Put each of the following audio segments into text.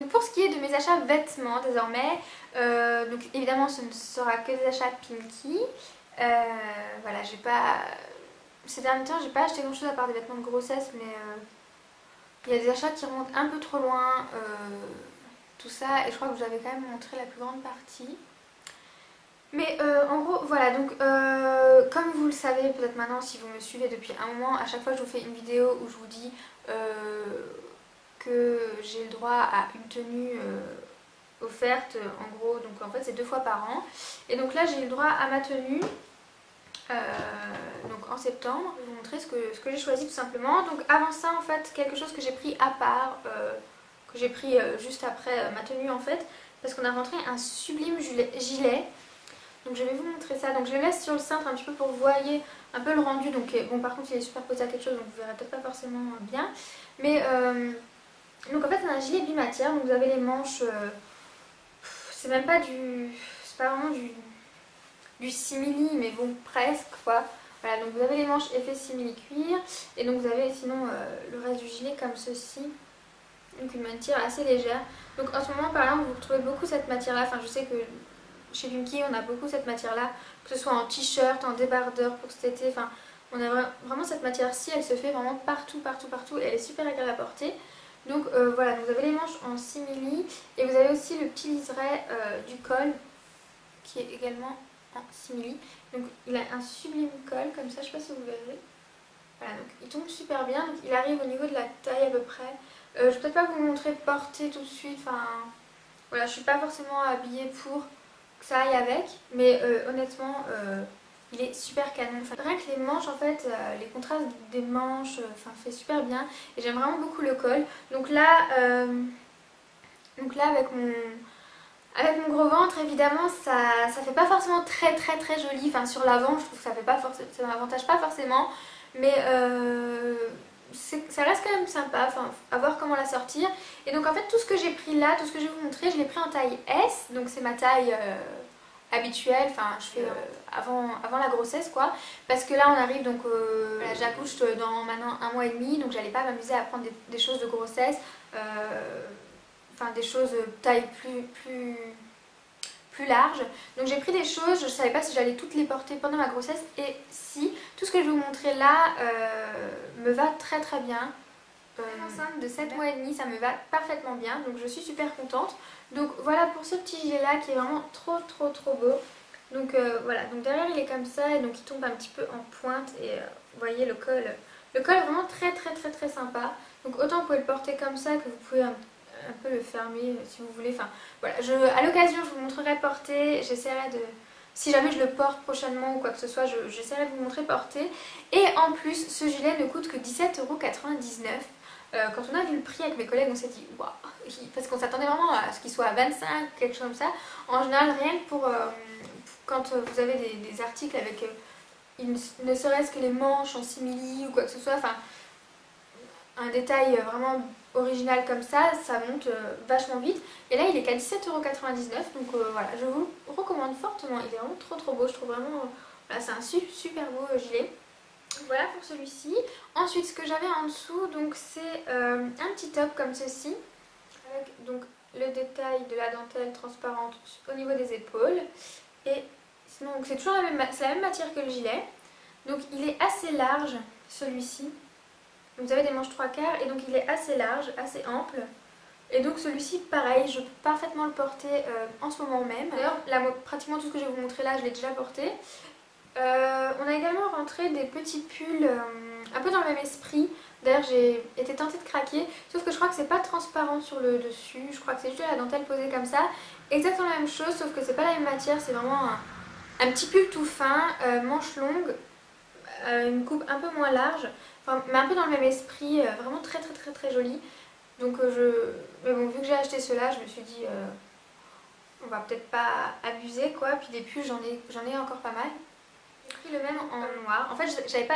Pour ce qui est de mes achats vêtements désormais, donc évidemment ce ne sera que des achats Pinky. Voilà, j'ai pas... Ces derniers temps j'ai pas acheté grand chose à part des vêtements de grossesse, mais il y a des achats qui remontent un peu trop loin, tout ça, et je crois que je vous avais quand même montré la plus grande partie. Mais en gros, voilà, donc comme vous le savez peut-être maintenant si vous me suivez depuis un moment, à chaque fois que je vous fais une vidéo où je vous dis que j'ai le droit à une tenue offerte, en gros, donc en fait c'est 2 fois par an. Et donc là j'ai le droit à ma tenue, donc en septembre. Je vais vous montrer ce que j'ai choisi tout simplement. Donc avant ça en fait, quelque chose que j'ai pris à part, que j'ai pris juste après ma tenue en fait, parce qu'on a rentré un sublime gilet. Donc je vais vous montrer ça. Donc je le laisse sur le cintre un petit peu pour que vous voyez un peu le rendu. Donc bon, par contre il est superposé à quelque chose, donc vous verrez peut-être pas forcément bien. Mais donc en fait c'est un gilet bimatière. Donc vous avez les manches, c'est même pas du, c'est pas vraiment du simili, mais bon presque quoi. Voilà, donc vous avez les manches effet simili cuir, et donc vous avez sinon le reste du gilet comme ceci. Donc une matière assez légère. Donc en ce moment par exemple vous retrouvez beaucoup cette matière là. Enfin je sais que chez Pinky on a beaucoup cette matière là, que ce soit en t-shirt, en débardeur pour cet été, enfin on a vraiment cette matière-ci, elle se fait vraiment partout, partout, partout, et elle est super agréable à porter. Donc voilà, donc vous avez les manches en simili, et vous avez aussi le petit liseré du col qui est également en simili. Donc il a un sublime col comme ça, je sais pas si vous verrez. Voilà, donc il tombe super bien, donc il arrive au niveau de la taille à peu près. Je vais peut-être pas vous montrer porter tout de suite, enfin voilà, je suis pas forcément habillée pour que ça aille avec, mais honnêtement il est super canon. Enfin, rien que les manches en fait, les contrastes des manches, enfin fait super bien, et j'aime vraiment beaucoup le col. Donc là avec mon gros ventre évidemment ça fait pas forcément très très très joli. Enfin sur l'avant je trouve que ça fait pas forcément, ça m'avantage pas forcément, mais ça reste quand même sympa, enfin à voir comment la sortir. Et donc en fait tout ce que j'ai pris là, tout ce que je vais vous montrer, je l'ai pris en taille S, donc c'est ma taille habituelle, enfin je fais avant la grossesse quoi, parce que là on arrive donc, voilà, j'accouche dans maintenant 1 mois et demi, donc j'allais pas m'amuser à prendre des choses de grossesse, enfin des choses taille plus large. Donc j'ai pris des choses, je ne savais pas si j'allais toutes les porter pendant ma grossesse, et si, tout ce que je vais vous montrer là me va très très bien. Enceinte de 7 mois et demi, ça me va parfaitement bien, donc je suis super contente. Donc voilà pour ce petit gilet là qui est vraiment trop trop trop beau. Donc voilà, donc derrière il est comme ça, et donc il tombe un petit peu en pointe, et vous voyez le col est vraiment très très très très sympa. Donc autant vous pouvez le porter comme ça, que vous pouvez un peu le fermer si vous voulez. Enfin voilà, à l'occasion je vous montrerai porter, j'essaierai de... Si jamais je le porte prochainement ou quoi que ce soit, j'essaierai de vous montrer porter. Et en plus, ce gilet ne coûte que 17,99 €. Quand on a vu le prix avec mes collègues, on s'est dit waouh, parce qu'on s'attendait vraiment à ce qu'il soit à 25, quelque chose comme ça. En général, rien que pour quand vous avez des articles avec ne serait-ce que les manches en simili ou quoi que ce soit, enfin un détail vraiment original comme ça monte vachement vite. Et là il est qu'à 17,99 €, donc voilà, je vous le recommande fortement, il est vraiment trop trop beau, je trouve vraiment, voilà, c'est un super beau gilet. Voilà pour celui-ci. Ensuite ce que j'avais en dessous, donc c'est un petit top comme ceci, avec donc le détail de la dentelle transparente au niveau des épaules. Et sinon c'est toujours la même matière que le gilet. Donc il est assez large celui-ci. Vous avez des manches 3/4, et donc il est assez large, assez ample. Et donc celui-ci pareil, je peux parfaitement le porter en ce moment même. D'ailleurs pratiquement tout ce que je vais vous montrer là je l'ai déjà porté. On a également rentré des petits pulls un peu dans le même esprit. D'ailleurs j'ai été tentée de craquer, sauf que je crois que c'est pas transparent sur le dessus, je crois que c'est juste de la dentelle posée comme ça. Exactement la même chose, sauf que c'est pas la même matière, c'est vraiment un petit pull tout fin, manche longue, une coupe un peu moins large, enfin, mais un peu dans le même esprit, vraiment très très très très joli. Donc mais bon, vu que j'ai acheté cela, je me suis dit on va peut-être pas abuser quoi. Puis des pulls j'en ai encore pas mal. J'ai pris le même en noir. En fait j'avais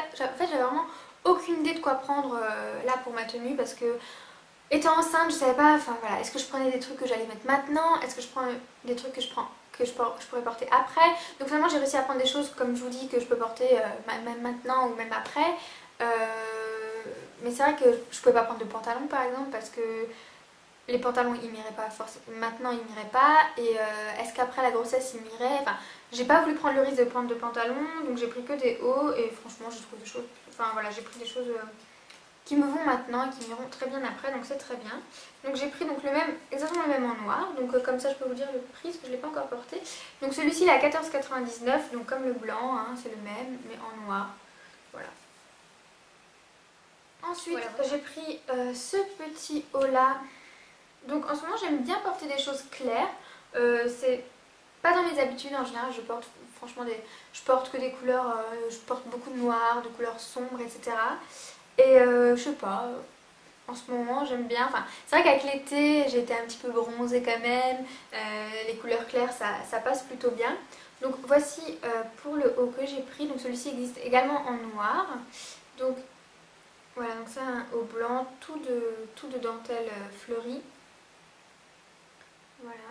vraiment aucune idée de quoi prendre là pour ma tenue, parce que étant enceinte je savais pas, enfin voilà, est-ce que je prenais des trucs que j'allais mettre maintenant, est-ce que je prends des trucs que je pourrais porter après. Donc finalement j'ai réussi à prendre des choses comme je vous dis que je peux porter même maintenant ou même après. Mais c'est vrai que je pouvais pas prendre de pantalon par exemple, parce que les pantalons ils m'iraient pas forcément, maintenant ils m'iraient pas, et est-ce qu'après la grossesse ils m'iraient, enfin j'ai pas voulu prendre le risque de prendre de pantalons, donc j'ai pris que des hauts, et franchement j'ai trouvé des choses, enfin voilà, j'ai pris des choses qui me vont maintenant et qui m'iront très bien après, donc c'est très bien. Donc j'ai pris donc le même, exactement le même en noir, donc comme ça je peux vous dire le prix parce que je ne l'ai pas encore porté. Donc celui-ci il est à 14,99, donc comme le blanc, hein, c'est le même mais en noir, voilà. Ensuite voilà. J'ai pris ce petit haut là, donc en ce moment j'aime bien porter des choses claires, c'est pas dans mes habitudes en général, je porte franchement je porte que des couleurs, je porte beaucoup de noir, de couleurs sombres, etc. Et je sais pas, en ce moment j'aime bien, enfin c'est vrai qu'avec l'été j'ai été un petit peu bronzée quand même, les couleurs claires ça passe plutôt bien. Donc voici pour le haut que j'ai pris, donc celui-ci existe également en noir. Donc voilà, donc c'est un haut blanc, tout de dentelle fleurie. Voilà.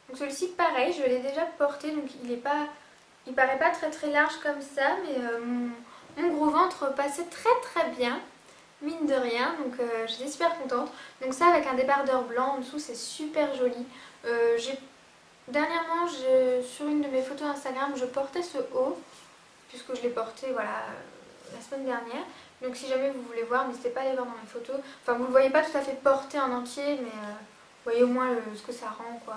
Donc celui-ci pareil, je l'ai déjà porté, donc il paraît pas très large comme ça, mais mon gros ventre passait très bien, mine de rien, donc j'étais super contente. Donc ça avec un débardeur blanc en dessous, c'est super joli. Dernièrement, sur une de mes photos Instagram, je portais ce haut, puisque je l'ai porté voilà, la semaine dernière. Donc si jamais vous voulez voir, n'hésitez pas à aller voir dans mes photos. Enfin vous le voyez pas tout à fait porté en entier, mais vous voyez au moins ce que ça rend quoi.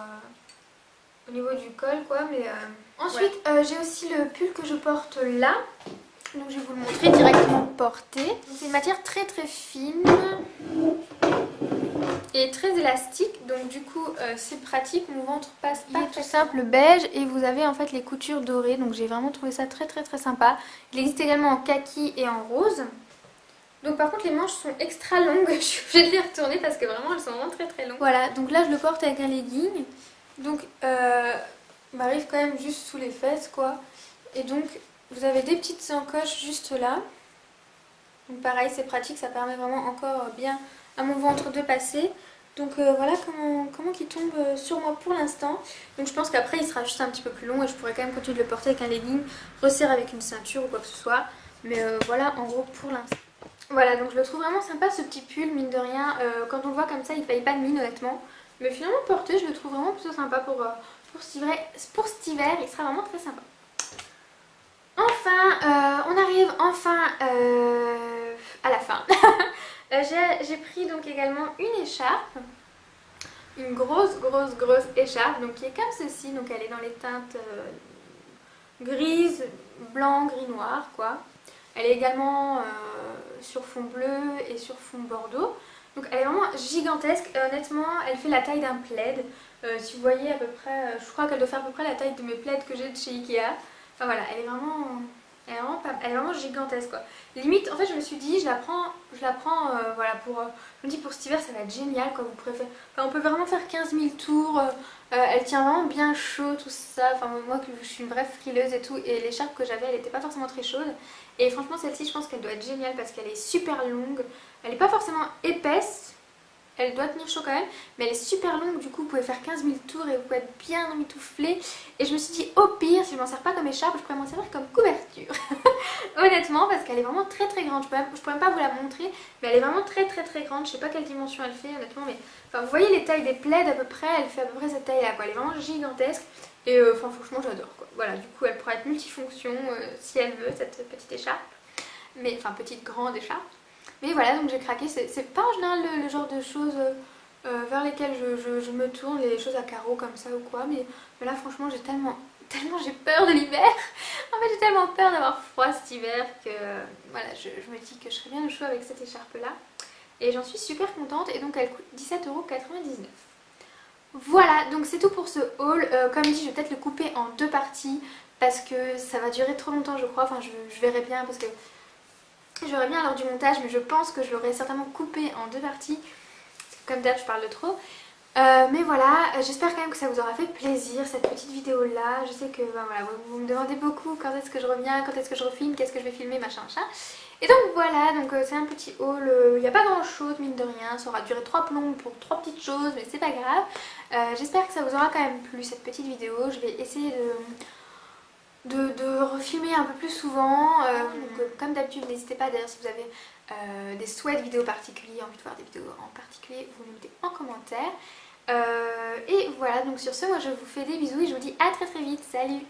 Au niveau du col quoi, mais ensuite j'ai aussi le pull que je porte là, donc je vais vous le montrer directement porté. C'est une matière très fine et très élastique, donc du coup c'est pratique, mon ventre passe pas tout simple beige et vous avez en fait les coutures dorées, donc j'ai vraiment trouvé ça très sympa. Il existe également en kaki et en rose. Donc par contre les manches sont extra longues, je suis obligée de les retourner parce que vraiment elles sont vraiment très longues. Voilà, donc là je le porte avec un legging. Donc m'arrive quand même juste sous les fesses quoi. Et donc vous avez des petites encoches juste là. Donc pareil c'est pratique, ça permet vraiment encore bien à mon ventre de passer. Donc voilà comment il tombe sur moi pour l'instant. Donc je pense qu'après il sera juste un petit peu plus long et je pourrais quand même continuer de le porter avec un legging, resserrer avec une ceinture ou quoi que ce soit. Mais voilà en gros pour l'instant. Voilà, donc je le trouve vraiment sympa ce petit pull, mine de rien. Quand on le voit comme ça, il ne paye pas de mine honnêtement. Mais finalement porté, je le trouve vraiment plutôt sympa pour cet hiver, il sera vraiment très sympa. Enfin, on arrive enfin à la fin. J'ai pris donc également une écharpe. Une grosse écharpe, donc qui est comme ceci. Donc elle est dans les teintes grises, blanc, gris, noir quoi. Elle est également sur fond bleu et sur fond bordeaux. Donc elle est vraiment gigantesque. Honnêtement, elle fait la taille d'un plaid. Si vous voyez à peu près, je crois qu'elle doit faire à peu près la taille de mes plaids que j'ai de chez Ikea. Enfin voilà, elle est vraiment gigantesque quoi. Limite, en fait, je me suis dit, je la prends voilà, je me dis pour cet hiver, ça va être génial quoi. Vous préférez, enfin, on peut vraiment faire 15 000 tours. Elle tient vraiment bien chaud, tout ça. Enfin, moi, je suis une vraie frileuse et tout. Et l'écharpe que j'avais, elle n'était pas forcément très chaude. Et franchement, celle-ci, je pense qu'elle doit être géniale parce qu'elle est super longue. Elle n'est pas forcément épaisse. Elle doit tenir chaud quand même, mais elle est super longue, du coup vous pouvez faire 15 000 tours et vous pouvez être bien emmitouflé. Et je me suis dit au pire, si je m'en sers pas comme écharpe, je pourrais m'en servir comme couverture. Honnêtement, parce qu'elle est vraiment très grande, je pourrais même pas vous la montrer, mais elle est vraiment très grande, je sais pas quelle dimension elle fait honnêtement, mais enfin, vous voyez les tailles des plaids à peu près, elle fait à peu près cette taille là quoi, elle est vraiment gigantesque. Et enfin franchement j'adore quoi. Voilà, du coup elle pourra être multifonction si elle veut cette petite écharpe, mais enfin petite grande écharpe. Mais voilà, donc j'ai craqué, c'est pas en général le genre de choses vers lesquelles je me tourne, les choses à carreaux comme ça ou quoi, mais là franchement j'ai tellement j'ai peur de l'hiver. En fait j'ai tellement peur d'avoir froid cet hiver que voilà, je me dis que je serais bien au chaud avec cette écharpe là. Et j'en suis super contente et donc elle coûte 17,99 €. Voilà, donc c'est tout pour ce haul. Comme dit, je vais peut-être le couper en deux parties parce que ça va durer trop longtemps je crois, enfin je verrai bien parce que j'aurais bien à l'heure du montage, mais je pense que je l'aurais certainement coupé en deux parties. Comme d'hab, je parle de trop. Mais voilà, j'espère quand même que ça vous aura fait plaisir cette petite vidéo là. Je sais que ben voilà, vous me demandez beaucoup quand est-ce que je reviens, quand est-ce que je refilme, qu'est-ce que je vais filmer, machin. Et donc voilà, donc c'est un petit haul, il n'y a pas grand chose mine de rien, ça aura duré 3 plombs pour 3 petites choses, mais c'est pas grave. J'espère que ça vous aura quand même plu cette petite vidéo, je vais essayer de refilmer un peu plus souvent. Donc, comme d'habitude, n'hésitez pas d'ailleurs si vous avez des souhaits de vidéos particuliers, envie de voir des vidéos en particulier, vous me mettez en commentaire. Et voilà, donc sur ce, moi je vous fais des bisous et je vous dis à très très vite, salut!